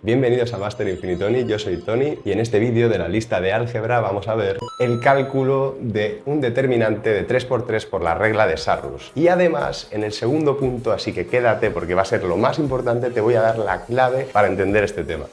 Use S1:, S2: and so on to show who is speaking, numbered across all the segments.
S1: Bienvenidos a Master Infinitoni, yo soy Tony y en este vídeo de la lista de álgebra vamos a ver el cálculo de un determinante de 3×3 por la regla de Sarrus. Y además, en el segundo punto, así que quédate porque va a ser lo más importante, te voy a dar la clave para entender este tema.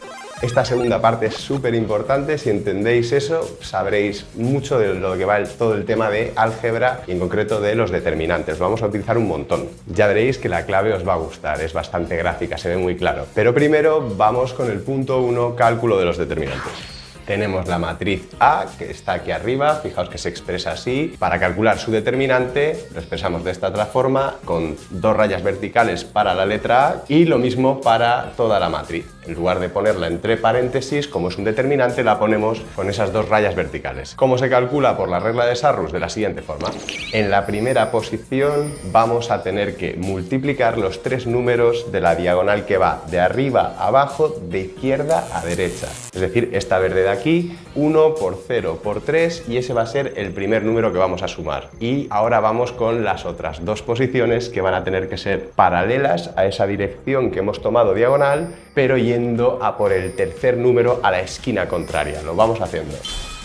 S1: Esta segunda parte es súper importante, si entendéis eso sabréis mucho de lo que va todo el tema de álgebra y en concreto de los determinantes, lo vamos a utilizar un montón. Ya veréis que la clave os va a gustar, es bastante gráfica, se ve muy claro. Pero primero vamos con el punto 1, cálculo de los determinantes. Tenemos la matriz A, que está aquí arriba, fijaos que se expresa así. Para calcular su determinante lo expresamos de esta otra forma, con dos rayas verticales para la letra A y lo mismo para toda la matriz. En lugar de ponerla entre paréntesis, como es un determinante, la ponemos con esas dos rayas verticales. ¿Cómo se calcula por la regla de Sarrus? De la siguiente forma. En la primera posición vamos a tener que multiplicar los tres números de la diagonal que va de arriba a abajo, de izquierda a derecha. Es decir, esta verde de aquí, 1 por 0 por 3 y ese va a ser el primer número que vamos a sumar. Y ahora vamos con las otras dos posiciones que van a tener que ser paralelas a esa dirección que hemos tomado diagonal, pero yendo a por el tercer número a la esquina contraria. Lo vamos haciendo.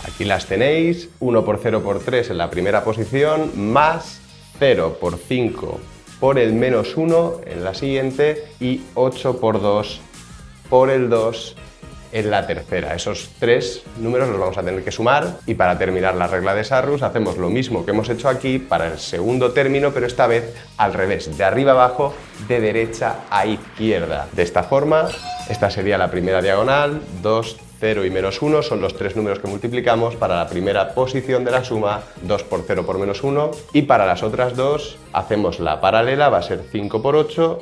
S1: Aquí las tenéis, 1 por 0 por 3 en la primera posición, más 0 por 5 por el menos 1 en la siguiente y 8 por 2 por el 2 en la tercera. Esos tres números los vamos a tener que sumar y para terminar la regla de Sarrus hacemos lo mismo que hemos hecho aquí para el segundo término, pero esta vez al revés, de arriba a abajo, de derecha a izquierda. De esta forma, esta sería la primera diagonal, 2, 0 y menos 1 son los tres números que multiplicamos para la primera posición de la suma, 2 por 0 por menos 1, y para las otras dos hacemos la paralela, va a ser 5 por 8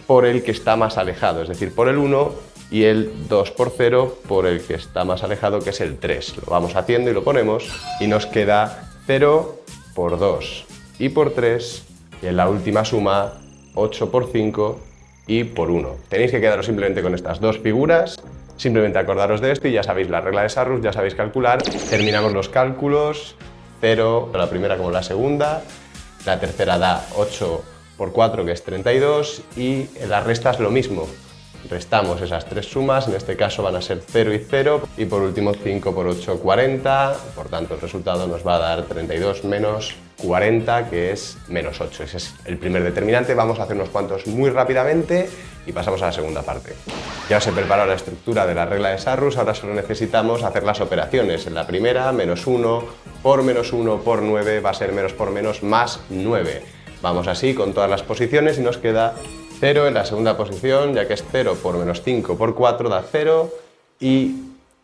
S1: por el que está más alejado, es decir, por el 1, y el 2 por 0 por el que está más alejado, que es el 3. Lo vamos haciendo y lo ponemos y nos queda 0 por 2 y por 3 y en la última suma 8 por 5 y por 1. Tenéis que quedaros simplemente con estas dos figuras, simplemente acordaros de esto y ya sabéis la regla de Sarrus, ya sabéis calcular. Terminamos los cálculos, 0 la primera como la segunda, la tercera da 8 por 4 que es 32 y en las restas lo mismo. Restamos esas tres sumas, en este caso van a ser 0 y 0 y por último 5 por 8, 40, por tanto el resultado nos va a dar 32 menos 40 que es menos 8, ese es el primer determinante. Vamos a hacer unos cuantos muy rápidamente y pasamos a la segunda parte. Ya os he preparado la estructura de la regla de Sarrus, ahora solo necesitamos hacer las operaciones. En la primera, menos 1 por 9 va a ser menos por menos más 9. Vamos así con todas las posiciones y nos queda 0 en la segunda posición, ya que es 0 por menos 5 por 4 da 0 y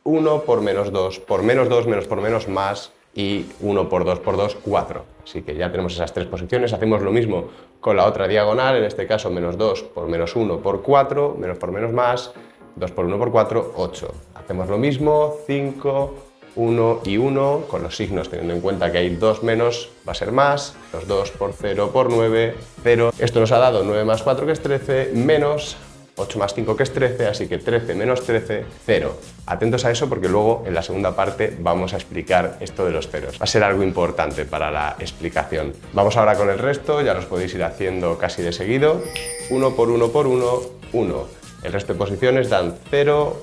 S1: 1 por menos 2 por menos 2 menos por menos más y 1 por 2 por 2, 4. Así que ya tenemos esas tres posiciones, hacemos lo mismo con la otra diagonal, en este caso menos 2 por menos 1 por 4, menos por menos más, 2 por 1 por 4, 8. Hacemos lo mismo, 5, 1 y 1, con los signos teniendo en cuenta que hay 2 menos, va a ser más, los 2 por 0 por 9, 0. Esto nos ha dado 9 más 4 que es 13, menos 8 más 5 que es 13, así que 13 menos 13, 0. Atentos a eso porque luego en la segunda parte vamos a explicar esto de los ceros. Va a ser algo importante para la explicación. Vamos ahora con el resto, ya los podéis ir haciendo casi de seguido. 1 por 1 por 1, 1. El resto de posiciones dan 0,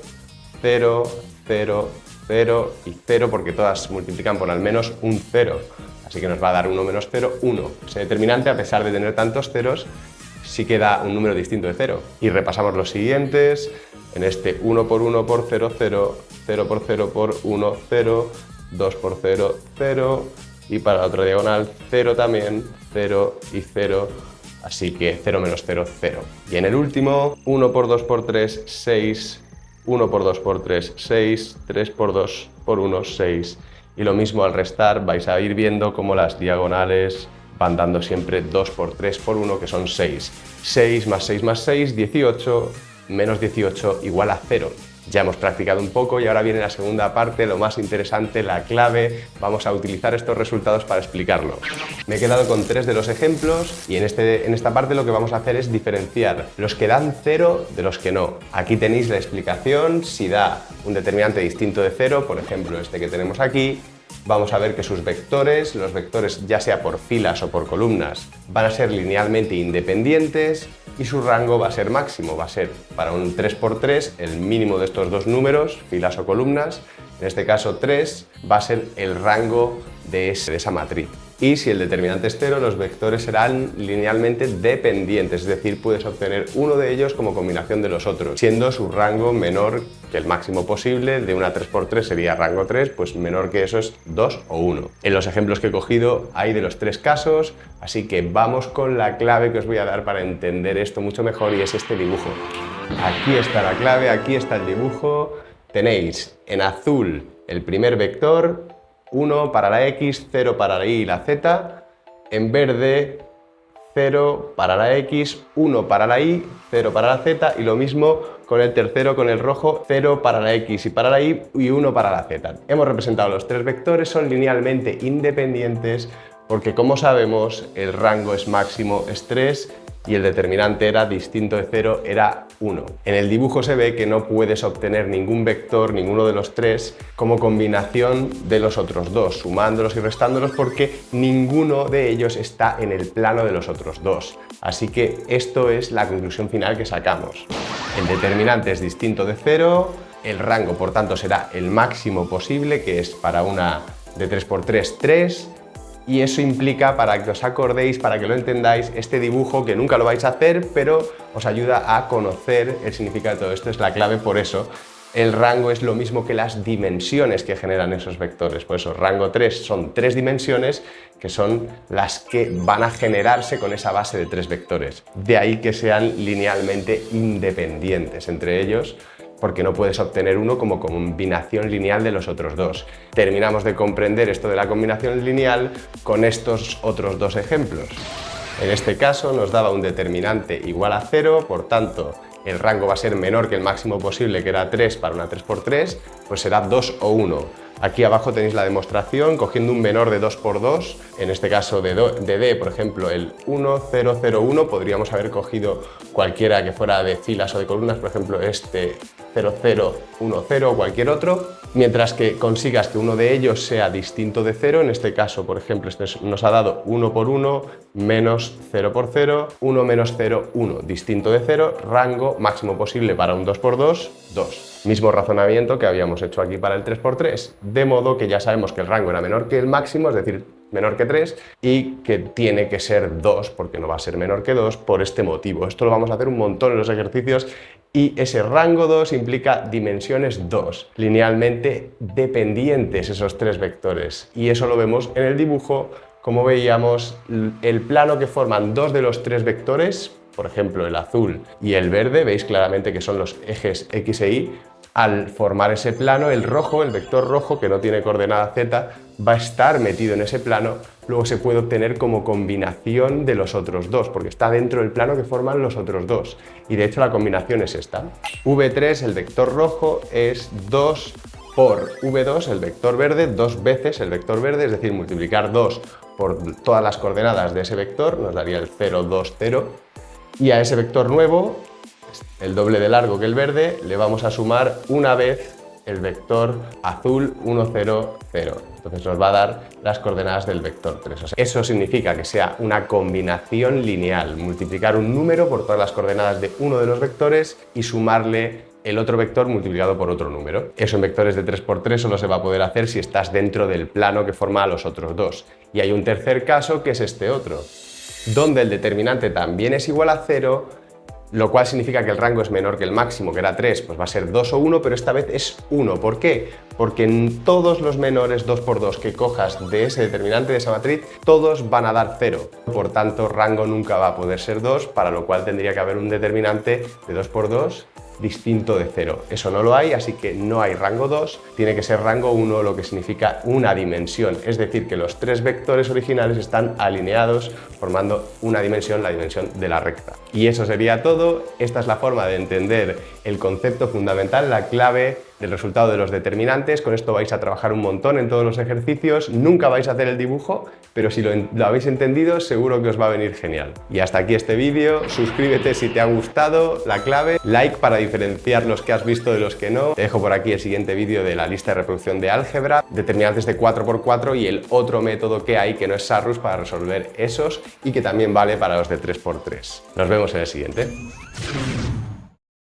S1: 0, 0, 0 y 0 porque todas multiplican por al menos un 0. Así que nos va a dar 1 menos 0, 1. Ese determinante, a pesar de tener tantos ceros, sí que da un número distinto de 0. Y repasamos los siguientes. En este 1 por 1 por 0, 0, 0 por 0 por 1, 0, 2 por 0, 0 y para la otra diagonal 0 también, 0 y 0. Así que 0 menos 0, 0. Y en el último, 1 por 2 por 3, 6, 1 por 2 por 3, 6, 3 por 2 por 1, 6. Y lo mismo al restar, vais a ir viendo cómo las diagonales van dando siempre 2 por 3 por 1, que son 6. 6 más 6 más 6, 18, menos 18 igual a 0. Ya hemos practicado un poco y ahora viene la segunda parte, lo más interesante, la clave. Vamos a utilizar estos resultados para explicarlo. Me he quedado con 3 de los ejemplos y en esta parte lo que vamos a hacer es diferenciar los que dan 0 de los que no. Aquí tenéis la explicación, si da un determinante distinto de 0, por ejemplo este que tenemos aquí, vamos a ver que sus vectores, los vectores ya sea por filas o por columnas, van a ser linealmente independientes y su rango va a ser máximo, va a ser para un 3×3 el mínimo de estos dos números, filas o columnas, en este caso 3 va a ser el rango de esa matriz. Y si el determinante es 0, los vectores serán linealmente dependientes, es decir, puedes obtener uno de ellos como combinación de los otros, siendo su rango menor que el máximo posible. De una 3×3 sería rango 3, pues menor que eso es 2 o 1. En los ejemplos que he cogido hay de los tres casos, así que vamos con la clave que os voy a dar para entender esto mucho mejor, y es este dibujo. Aquí está la clave, aquí está el dibujo. Tenéis en azul el primer vector, 1 para la X, 0 para la Y y la Z. En verde, 0 para la X, 1 para la Y, 0 para la Z. Y lo mismo con el tercero, con el rojo, 0 para la X y para la Y y 1 para la Z. Hemos representado los tres vectores, son linealmente independientes porque, como sabemos, el rango es máximo, es 3, y el determinante era distinto de 0, era 1. En el dibujo se ve que no puedes obtener ningún vector, ninguno de los tres, como combinación de los otros dos, sumándolos y restándolos, porque ninguno de ellos está en el plano de los otros dos. Así que esto es la conclusión final que sacamos. El determinante es distinto de 0, el rango por tanto será el máximo posible, que es para una de 3×3, 3, y eso implica, para que os acordéis, para que lo entendáis, este dibujo, que nunca lo vais a hacer, pero os ayuda a conocer el significado de todo esto, es la clave. Por eso el rango es lo mismo que las dimensiones que generan esos vectores. Por eso rango 3 son 3 dimensiones, que son las que van a generarse con esa base de 3 vectores. De ahí que sean linealmente independientes entre ellos, porque no puedes obtener uno como combinación lineal de los otros dos. Terminamos de comprender esto de la combinación lineal con estos otros dos ejemplos. En este caso nos daba un determinante igual a 0, por tanto el rango va a ser menor que el máximo posible, que era 3 para una 3×3, pues será 2 o 1. Aquí abajo tenéis la demostración, cogiendo un menor de 2×2, en este caso de D, por ejemplo, el 1, 0, 0, 1, podríamos haber cogido cualquiera que fuera de filas o de columnas, por ejemplo este 0, 0, 1, 0 o cualquier otro, mientras que consigas que uno de ellos sea distinto de 0, en este caso, por ejemplo, este nos ha dado 1 por 1, menos 0 por 0, 1 menos 0, 1, distinto de 0, rango máximo posible para un 2×2, 2. Mismo razonamiento que habíamos hecho aquí para el 3×3, de modo que ya sabemos que el rango era menor que el máximo, es decir, menor que 3, y que tiene que ser 2, porque no va a ser menor que 2 por este motivo. Esto lo vamos a hacer un montón en los ejercicios, y ese rango 2 implica dimensiones 2, linealmente dependientes esos tres vectores. Y eso lo vemos en el dibujo, como veíamos, el plano que forman dos de los tres vectores, por ejemplo el azul y el verde, veis claramente que son los ejes X e Y. Al formar ese plano, el rojo, el vector rojo, que no tiene coordenada Z, va a estar metido en ese plano, luego se puede obtener como combinación de los otros dos, porque está dentro del plano que forman los otros dos. Y de hecho la combinación es esta. V3, el vector rojo, es 2 por V2, el vector verde, 2 veces el vector verde, es decir, multiplicar 2 por todas las coordenadas de ese vector, nos daría el 0, 2, 0. Y a ese vector nuevo, el doble de largo que el verde, le vamos a sumar una vez el vector azul 1, 0, 0. Entonces nos va a dar las coordenadas del vector 3. O sea, eso significa que sea una combinación lineal, multiplicar un número por todas las coordenadas de uno de los vectores y sumarle el otro vector multiplicado por otro número. Eso en vectores de 3×3 solo se va a poder hacer si estás dentro del plano que forma a los otros dos. Y hay un tercer caso, que es este otro, donde el determinante también es igual a 0, lo cual significa que el rango es menor que el máximo, que era 3, pues va a ser 2 o 1, pero esta vez es 1. ¿Por qué? Porque en todos los menores 2×2 que cojas de ese determinante, de esa matriz, todos van a dar 0. Por tanto, rango nunca va a poder ser 2, para lo cual tendría que haber un determinante de 2×2 distinto de 0. Eso no lo hay, así que no hay rango 2, tiene que ser rango 1, lo que significa una dimensión, es decir, que los tres vectores originales están alineados formando una dimensión, la dimensión de la recta. Y eso sería todo. Esta es la forma de entender el concepto fundamental, la clave del resultado de los determinantes. Con esto vais a trabajar un montón en todos los ejercicios. Nunca vais a hacer el dibujo, pero si lo habéis entendido, seguro que os va a venir genial. Y hasta aquí este vídeo. Suscríbete si te ha gustado la clave. Like para diferenciar los que has visto de los que no. Te dejo por aquí el siguiente vídeo de la lista de reproducción de álgebra, determinantes de 4×4 y el otro método que hay que no es Sarrus para resolver esos y que también vale para los de 3×3. Nos vemos en el siguiente.